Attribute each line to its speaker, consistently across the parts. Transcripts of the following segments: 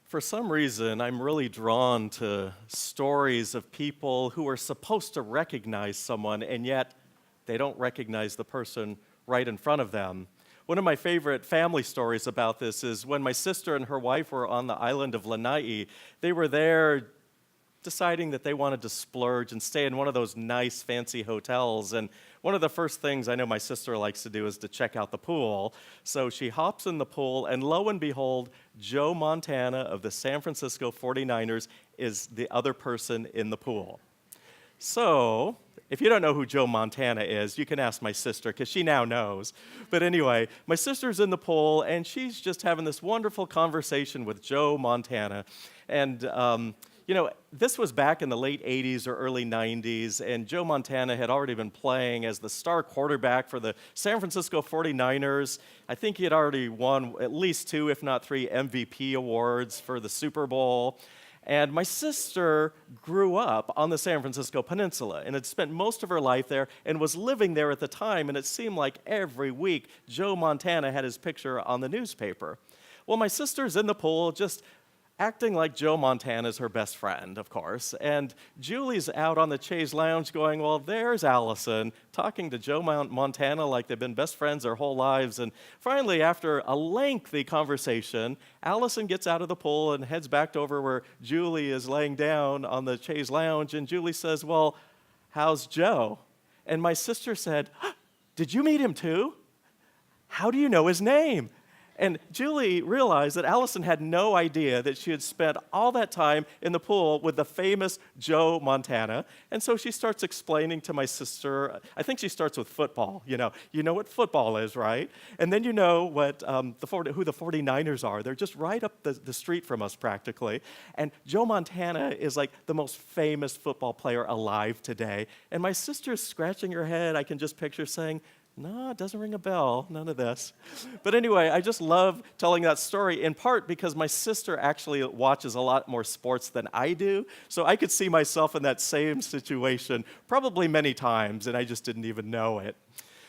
Speaker 1: For some reason, I'm really drawn to stories of people who are supposed to recognize someone, and yet they don't recognize the person right in front of them. One of my favorite family stories about this is when my sister and her wife were on the island of Lanai. They were there deciding that they wanted to splurge and stay in one of those nice, fancy hotels. And one of the first things I know my sister likes to do is to check out the pool. So she hops in the pool, and lo and behold, Joe Montana of the San Francisco 49ers is the other person in the pool. So, if you don't know who Joe Montana is, you can ask my sister, because she now knows. But anyway, my sister's in the pool, and she's just having this wonderful conversation with Joe Montana. And, this was back in the late 80s or early 90s, and Joe Montana had already been playing as the star quarterback for the San Francisco 49ers. I think he had already won at least 2, if not 3, MVP awards for the Super Bowl. And my sister grew up on the San Francisco Peninsula and had spent most of her life there and was living there at the time, and it seemed like every week Joe Montana had his picture on the newspaper. Well, my sister's in the pool just acting like Joe Montana's her best friend, of course, and Julie's out on the chaise lounge going, well, there's Allison talking to Joe Montana like they've been best friends their whole lives. And finally, after a lengthy conversation, Allison gets out of the pool and heads back over where Julie is laying down on the chaise lounge, and Julie says, well, how's Joe? And my sister said, did you meet him too? How do you know his name? And Julie realized that Allison had no idea that she had spent all that time in the pool with the famous Joe Montana. And so she starts explaining to my sister, I think she starts with football. You know what football is, right? And then you know what who the 49ers are. They're just right up the street from us practically. And Joe Montana is like the most famous football player alive today. And my sister's scratching her head. I can just picture saying, no, it doesn't ring a bell, none of this. But anyway, I just love telling that story, in part because my sister actually watches a lot more sports than I do, so I could see myself in that same situation probably many times, and I just didn't even know it.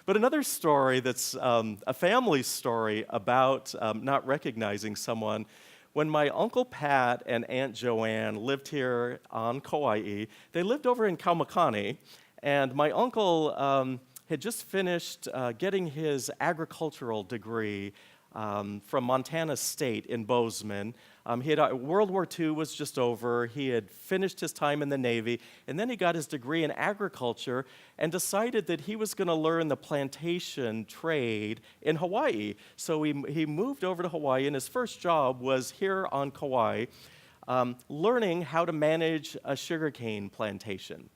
Speaker 1: But another story that's a family story about not recognizing someone. When my Uncle Pat and Aunt Joanne lived here on Kauai, they lived over in Kaumakani, and my uncle had just finished getting his agricultural degree from Montana State in Bozeman. World War II was just over. He had finished his time in the Navy, and then he got his degree in agriculture and decided that he was going to learn the plantation trade in Hawaii. So he moved over to Hawaii, and his first job was here on Kauai, learning how to manage a sugarcane plantation.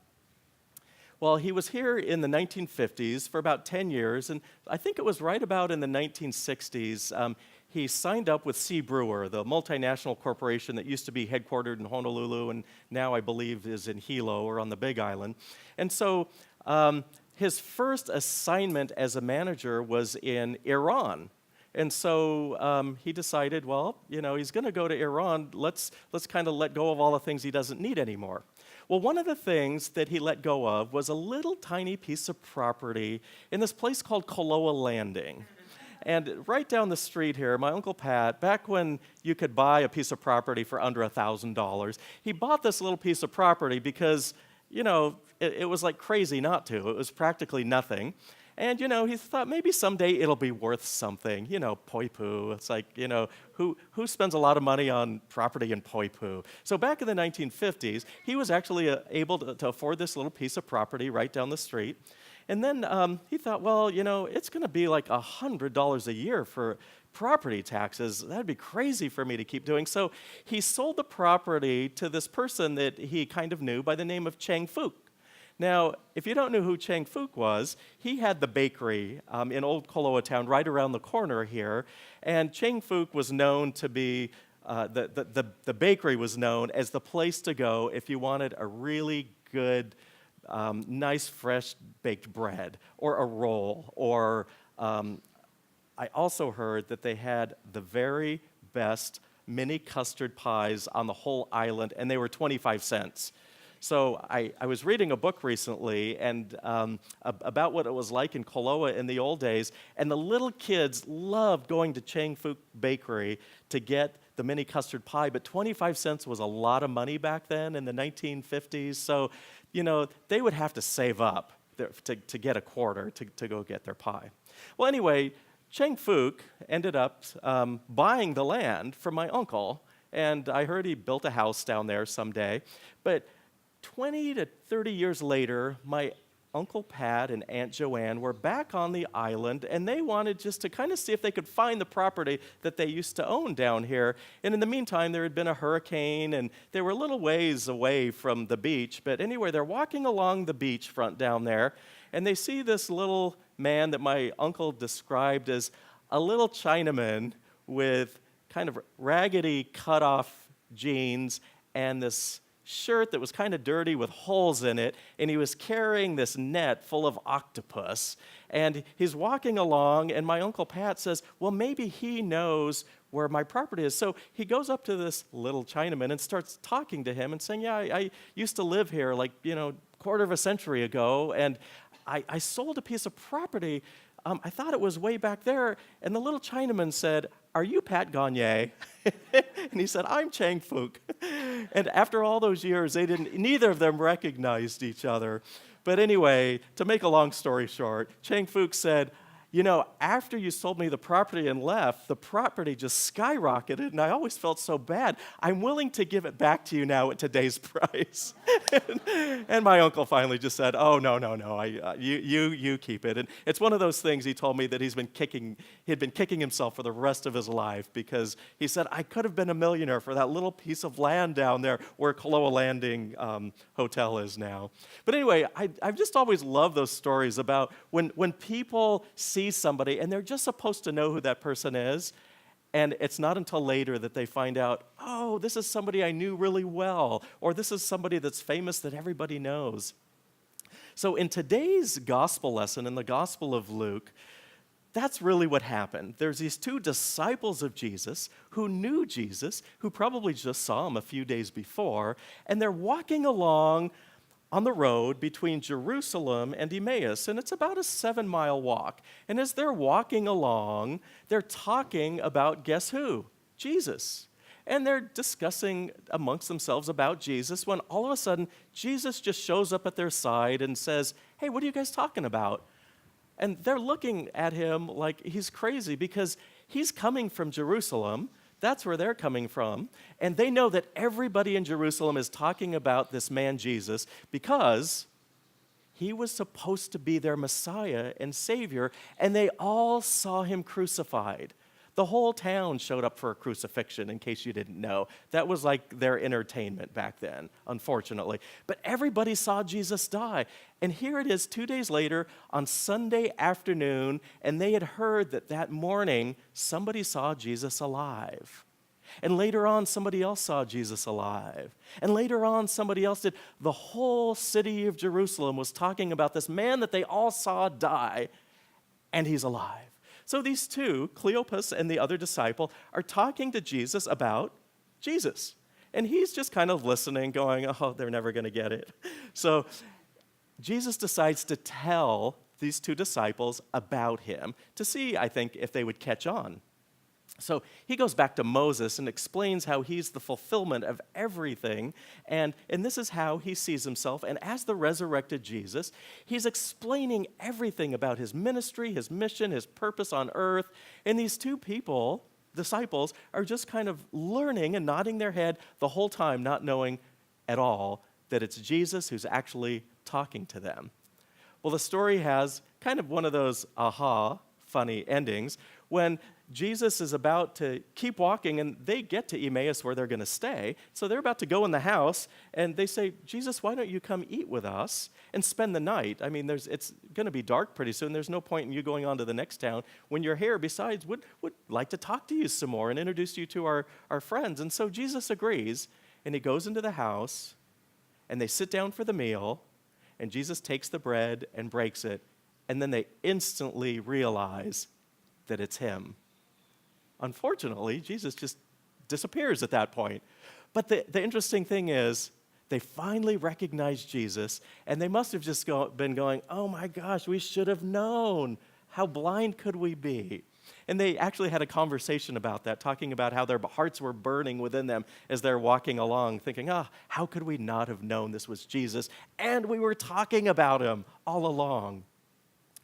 Speaker 1: Well, he was here in the 1950s for about 10 years, and I think it was right about in the 1960s, he signed up with C. Brewer, the multinational corporation that used to be headquartered in Honolulu and now I believe is in Hilo or on the Big Island. And so his first assignment as a manager was in Iran. And so he decided, well, he's going to go to Iran. Let's kind of let go of all the things he doesn't need anymore. Well, one of the things that he let go of was a little tiny piece of property in this place called Koloa Landing. And right down the street here, my Uncle Pat, back when you could buy a piece of property for under $1,000, he bought this little piece of property because, it was like crazy not to. It was practically nothing. And, he thought maybe someday it'll be worth something. Poipu. It's like, who spends a lot of money on property in Poipu? So back in the 1950s, he was actually able to afford this little piece of property right down the street. And then he thought, well, it's going to be like $100 a year for property taxes. That'd be crazy for me to keep doing. So he sold the property to this person that he kind of knew by the name of Chang Fook. Now, if you don't know who Chang Fook was, he had the bakery in Old Koloa Town right around the corner here, and Chang Fook was known to be, the bakery was known as the place to go if you wanted a really good, nice, fresh baked bread, or a roll, or I also heard that they had the very best mini custard pies on the whole island, and they were 25 cents. So I was reading a book recently and about what it was like in Koloa in the old days, and the little kids loved going to Chang Fook Bakery to get the mini custard pie, but 25 cents was a lot of money back then in the 1950s, so they would have to save up to get a quarter to go get their pie. Well, anyway, Chang Fook ended up buying the land from my uncle, and I heard he built a house down there someday. But 20 to 30 years later, my Uncle Pat and Aunt Joanne were back on the island, and they wanted just to kind of see if they could find the property that they used to own down here. And in the meantime, there had been a hurricane, and they were a little ways away from the beach. But anyway, they're walking along the beachfront down there, and they see this little man that my uncle described as a little Chinaman with kind of raggedy cut-off jeans and this shirt that was kind of dirty with holes in it, and he was carrying this net full of octopus. And he's walking along, and my Uncle Pat says, well, maybe he knows where my property is. So he goes up to this little Chinaman and starts talking to him and saying, yeah, I used to live here like, quarter of a century ago, and I sold a piece of property. I thought it was way back there. And the little Chinaman said, are you Pat Gagne? And he said, I'm Chang Fook. And after all those years, neither of them recognized each other. But anyway, to make a long story short, Chang Fook said, after you sold me the property and left, the property just skyrocketed, and I always felt so bad. I'm willing to give it back to you now at today's price. And my uncle finally just said, oh, no, you keep it. And it's one of those things he told me that he'd been kicking himself for the rest of his life, because he said, I could have been a millionaire for that little piece of land down there where Koloa Landing Hotel is now. But anyway, I've just always loved those stories about when people see somebody and they're just supposed to know who that person is, and it's not until later that they find out, oh, this is somebody I knew really well, or this is somebody that's famous that everybody knows. So in today's gospel lesson, in the Gospel of Luke, that's really what happened. There's these two disciples of Jesus who knew Jesus, who probably just saw him a few days before, and they're walking along on the road between Jerusalem and Emmaus, and it's about a 7-mile walk. And as they're walking along, they're talking about, guess who? Jesus. And they're discussing amongst themselves about Jesus when all of a sudden, Jesus just shows up at their side and says, hey, what are you guys talking about? And they're looking at him like he's crazy, because he's coming from Jerusalem. That's where they're coming from. And they know that everybody in Jerusalem is talking about this man Jesus because he was supposed to be their Messiah and Savior, and they all saw him crucified. The whole town showed up for a crucifixion, in case you didn't know. That was like their entertainment back then, unfortunately. But everybody saw Jesus die. And here it is 2 days later on Sunday afternoon, and they had heard that morning somebody saw Jesus alive. And later on, somebody else saw Jesus alive. And later on, somebody else did. The whole city of Jerusalem was talking about this man that they all saw die, and he's alive. So these two, Cleopas and the other disciple, are talking to Jesus about Jesus. And he's just kind of listening, going, oh, they're never going to get it. So Jesus decides to tell these two disciples about him to see, I think, if they would catch on. So he goes back to Moses and explains how he's the fulfillment of everything, and this is how he sees himself. And as the resurrected Jesus, he's explaining everything about his ministry, his mission, his purpose on earth. And these two people, disciples, are just kind of learning and nodding their head the whole time, not knowing at all that it's Jesus who's actually talking to them. Well, the story has kind of one of those funny endings when Jesus is about to keep walking, and they get to Emmaus where they're going to stay. So they're about to go in the house, and they say, Jesus, why don't you come eat with us and spend the night? I mean, it's going to be dark pretty soon. There's no point in you going on to the next town when you're here. Besides, would like to talk to you some more and introduce you to our friends. And so Jesus agrees, and he goes into the house, and they sit down for the meal, and Jesus takes the bread and breaks it, and then they instantly realize that it's him. Unfortunately, Jesus just disappears at that point. But the interesting thing is, They finally recognized Jesus, and they must have just been going, oh my gosh, we should have known. How blind could we be? And they actually had a conversation about that, talking about how their hearts were burning within them as they're walking along, thinking, how could we not have known this was Jesus? And we were talking about him all along.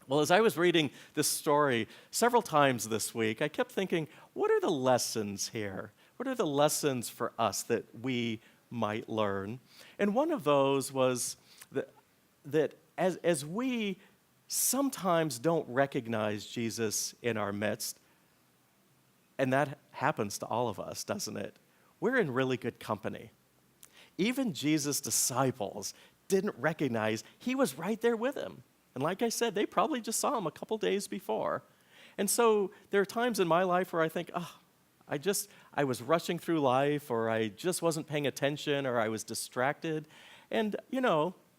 Speaker 1: Well, as I was reading this story several times this week, I kept thinking, what are the lessons here? What are the lessons for us that we might learn? And one of those was that as we sometimes don't recognize Jesus in our midst, and that happens to all of us, doesn't it? We're in really good company. Even Jesus' disciples didn't recognize he was right there with him. And like I said, they probably just saw him a couple days before. And so there are times in my life where I think, I was rushing through life, or I just wasn't paying attention, or I was distracted. And,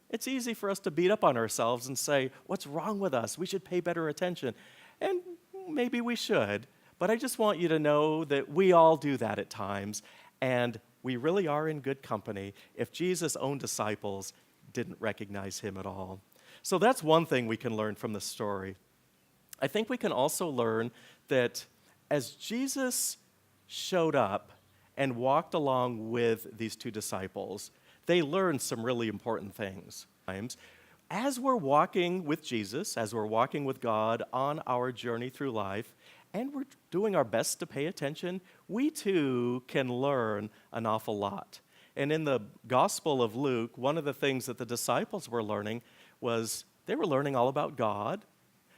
Speaker 1: it's easy for us to beat up on ourselves and say, what's wrong with us? We should pay better attention. And maybe we should, but I just want you to know that we all do that at times, and we really are in good company if Jesus' own disciples didn't recognize him at all. So that's one thing we can learn from the story. I think we can also learn that as Jesus showed up and walked along with these two disciples, they learned some really important things. As we're walking with Jesus, as we're walking with God on our journey through life, and we're doing our best to pay attention, we too can learn an awful lot. And in the Gospel of Luke, one of the things that the disciples were learning was they were learning all about God.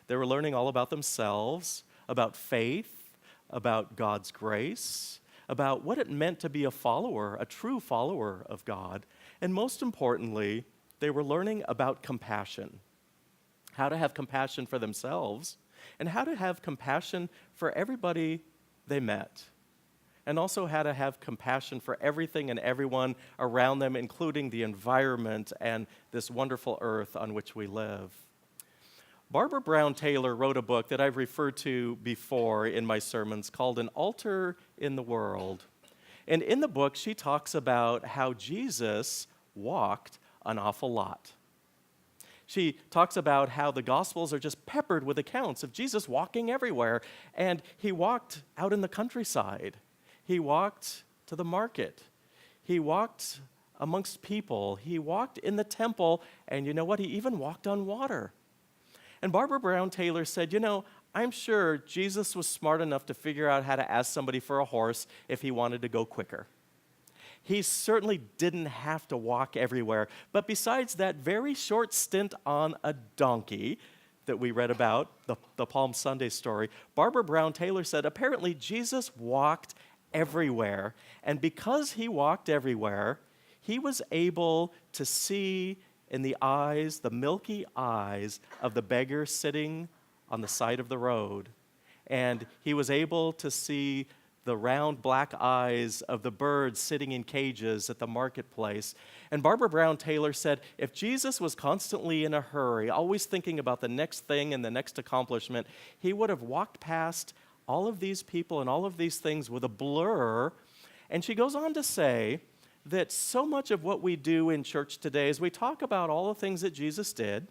Speaker 1: They were learning all about themselves, about faith, about God's grace, about what it meant to be a follower, a true follower of God. And most importantly, they were learning about compassion, how to have compassion for themselves, and how to have compassion for everybody they met, and also how to have compassion for everything and everyone around them, including the environment and this wonderful earth on which we live. Barbara Brown Taylor wrote a book that I've referred to before in my sermons called An Altar in the World. And in the book, she talks about how Jesus walked an awful lot. She talks about how the Gospels are just peppered with accounts of Jesus walking everywhere. And he walked out in the countryside. He walked to the market. He walked amongst people. He walked in the temple. And you know what? He even walked on water. And Barbara Brown Taylor said, I'm sure Jesus was smart enough to figure out how to ask somebody for a horse if he wanted to go quicker. He certainly didn't have to walk everywhere. But besides that very short stint on a donkey that we read about, the Palm Sunday story, Barbara Brown Taylor said apparently Jesus walked everywhere. And because he walked everywhere, he was able to see in the eyes, the milky eyes of the beggar sitting on the side of the road. And he was able to see the round black eyes of the birds sitting in cages at the marketplace. And Barbara Brown Taylor said, if Jesus was constantly in a hurry, always thinking about the next thing and the next accomplishment, he would have walked past all of these people and all of these things with a blur. And she goes on to say that so much of what we do in church today is we talk about all the things that Jesus did.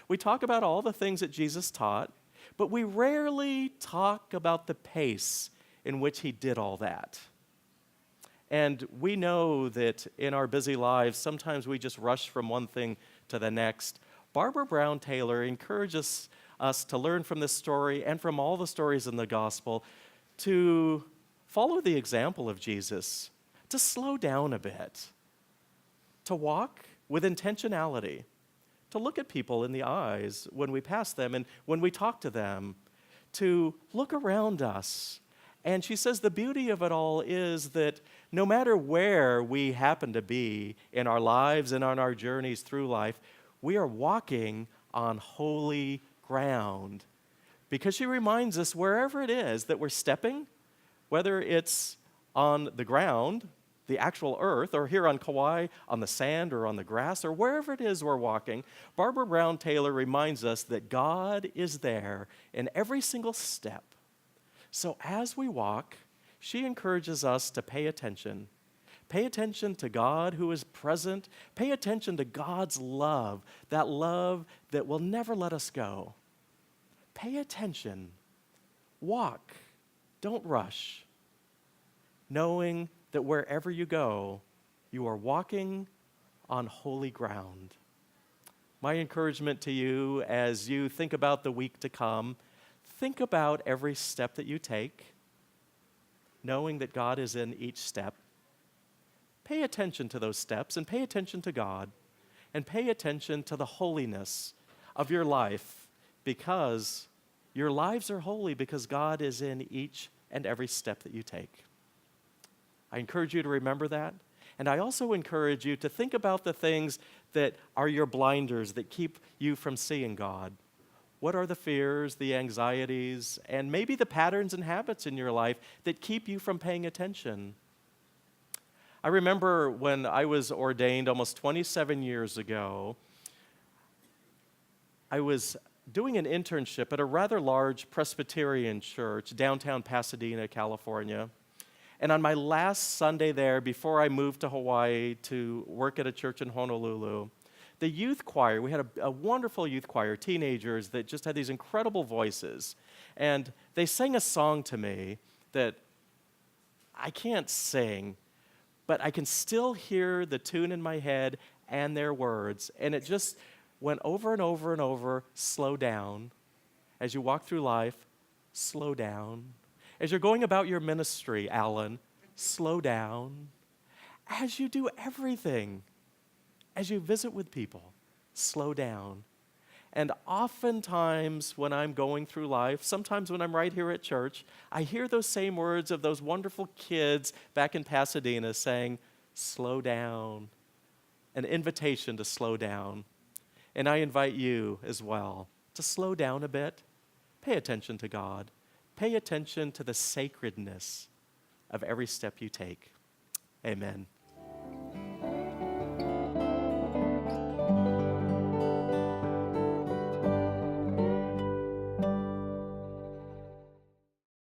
Speaker 1: We talk about all the things that Jesus taught, but we rarely talk about the pace in which he did all that. And we know that in our busy lives, sometimes we just rush from one thing to the next. Barbara Brown Taylor encourages us to learn from this story and from all the stories in the gospel to follow the example of Jesus, to slow down a bit, to walk with intentionality, to look at people in the eyes when we pass them and when we talk to them, to look around us. And she says the beauty of it all is that no matter where we happen to be in our lives and on our journeys through life, we are walking on holy ground. Because she reminds us wherever it is that we're stepping, whether it's on the ground, the actual earth, or here on Kauai, on the sand or on the grass, or wherever it is we're walking, Barbara Brown Taylor reminds us that God is there in every single step. So as we walk, she encourages us to pay attention Pay attention to God who is present. Pay attention to God's love that will never let us go. Pay attention. Walk. Don't rush. Knowing that wherever you go, you are walking on holy ground. My encouragement to you as you think about the week to come, think about every step that you take, knowing that God is in each step. Pay attention to those steps and pay attention to God and pay attention to the holiness of your life because your lives are holy because God is in each and every step that you take. I encourage you to remember that. And I also encourage you to think about the things that are your blinders that keep you from seeing God. What are the fears, the anxieties, and maybe the patterns and habits in your life that keep you from paying attention? I remember when I was ordained almost 27 years ago, I was doing an internship at a rather large Presbyterian church downtown Pasadena, California. And on my last Sunday there, before I moved to Hawaii to work at a church in Honolulu, the youth choir, we had a wonderful youth choir, teenagers that just had these incredible voices. And they sang a song to me that I can't sing, but I can still hear the tune in my head and their words. And it just went over and over and over, slow down. As you walk through life, slow down. As you're going about your ministry, Alan, slow down. As you do everything, as you visit with people, slow down. And oftentimes when I'm going through life, sometimes when I'm right here at church, I hear those same words of those wonderful kids back in Pasadena saying, slow down, an invitation to slow down. And I invite you as well to slow down a bit, pay attention to God, pay attention to the sacredness of every step you take. Amen.